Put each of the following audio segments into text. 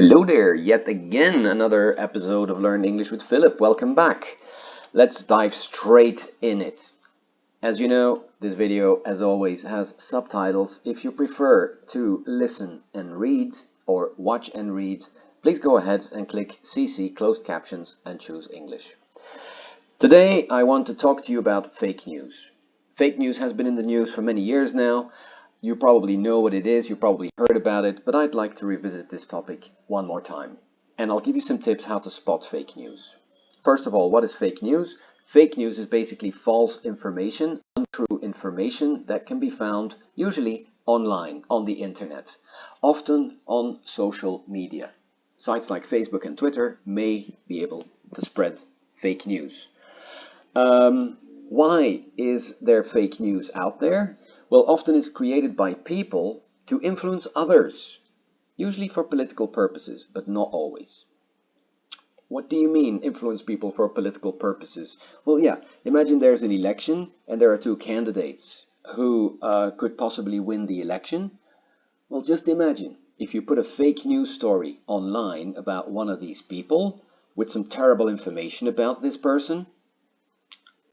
Hello there, yet again another episode of Learn English with Philip. Welcome back. Let's dive straight in it. As you know, this video, as always, has subtitles. If you prefer to listen and read or watch and read, please go ahead and click CC closed captions and choose English. Today I want to talk to you about fake news. Fake news has been in the news for many years now. You probably know what it is, you probably heard about it, but I'd like to revisit this topic one more time. And I'll give you some tips how to spot fake news. First of all, what is fake news? Fake news is basically false information, untrue information that can be found usually online, on the internet, often on social media. Sites like Facebook and Twitter may be able to spread fake news. Why is there fake news out there? Well, often it's created by people to influence others, usually for political purposes, but not always. What do you mean, influence people for political purposes? Well, yeah, imagine there's an election and there are two candidates who could possibly win the election. Well, just imagine if you put a fake news story online about one of these people with some terrible information about this person,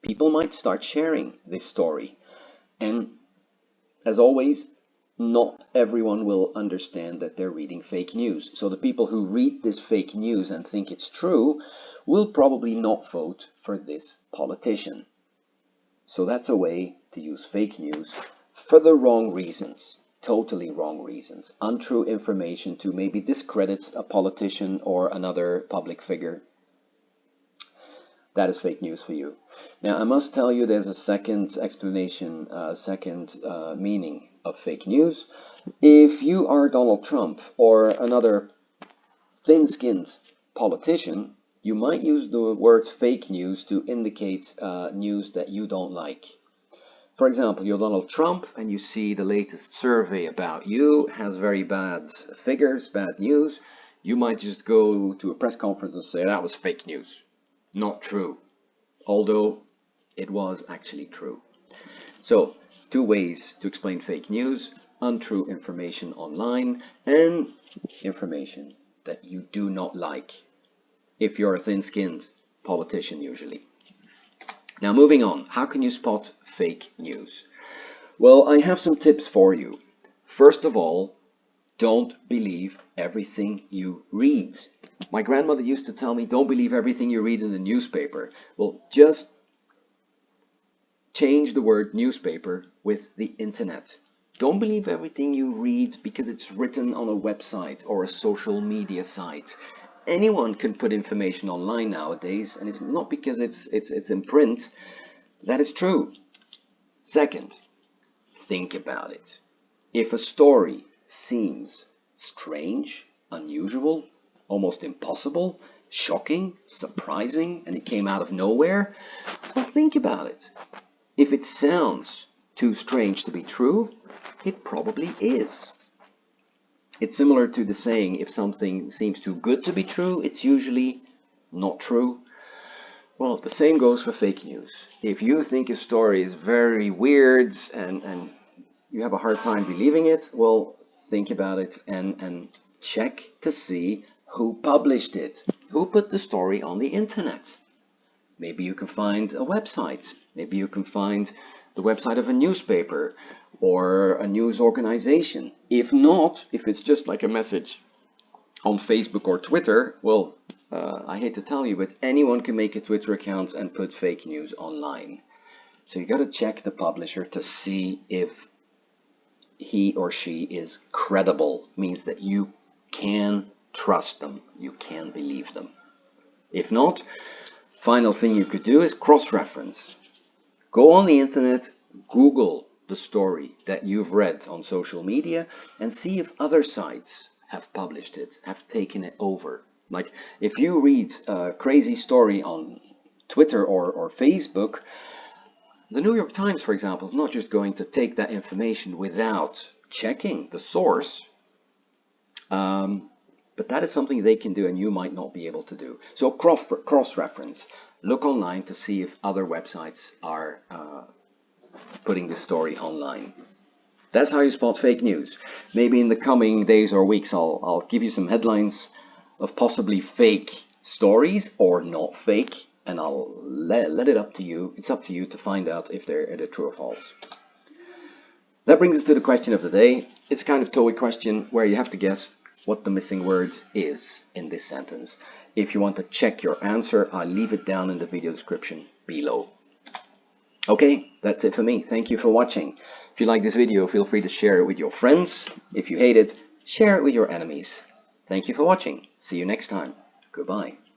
people might start sharing this story. And as always, not everyone will understand that they're reading fake news. So the people who read this fake news and think it's true will probably not vote for this politician. So that's a way to use fake news for the wrong reasons, totally wrong reasons. Untrue information to maybe discredit a politician or another public figure. That is fake news for you. Now, I must tell you there's a second explanation, second meaning of fake news. If you are Donald Trump or another thin-skinned politician, you might use the word fake news to indicate news that you don't like. For example, you're Donald Trump and you see the latest survey about you has very bad figures, bad news. You might just go to a press conference and say that was fake news. Not true, although it was actually true. So, two ways to explain fake news: untrue information online and information that you do not like, if you're a thin-skinned politician usually. Now, moving on, how can you spot fake news? Well, I have some tips for you. First of all, don't believe everything you read. My grandmother used to tell me, don't believe everything you read in the newspaper. Well, just change the word newspaper with the internet. Don't believe everything you read because it's written on a website or a social media site. Anyone can put information online nowadays, and it's not because it's in print that it's true. Second, think about it. If a story seems strange, unusual, almost impossible, shocking, surprising, and it came out of nowhere, well, think about it. If it sounds too strange to be true, it probably is. It's similar to the saying, if something seems too good to be true, it's usually not true. Well, the same goes for fake news. If you think a story is very weird and you have a hard time believing it, well, think about it and check to see who published it, who put the story on the internet. Maybe you can find a website, maybe you can find the website of a newspaper or a news organization. If not, if it's just like a message on Facebook or Twitter, well, I hate to tell you, but anyone can make a Twitter account and put fake news online. So you got to check the publisher to see if he or she is credible, means that you can trust them, you can believe them. If not, final thing you could do is cross-reference. Go on the internet, Google the story that you've read on social media and see if other sites have published it, have taken it over. Like if you read a crazy story on Twitter or Facebook, the New York Times, for example, is not just going to take that information without checking the source, but that is something they can do and you might not be able to do. So cross-reference. Look online to see if other websites are putting this story online. That's how you spot fake news. Maybe in the coming days or weeks I'll give you some headlines of possibly fake stories or not fake, and I'll let it up to you. It's up to you to find out if they're either true or false. That brings us to the question of the day. It's kind of TOEIC question where you have to guess what the missing word is in this sentence. If you want to check your answer, I'll leave it down in the video description below. Okay, that's it for me. Thank you for watching. If you like this video, feel free to share it with your friends. If you hate it, share it with your enemies. Thank you for watching. See you next time. Goodbye.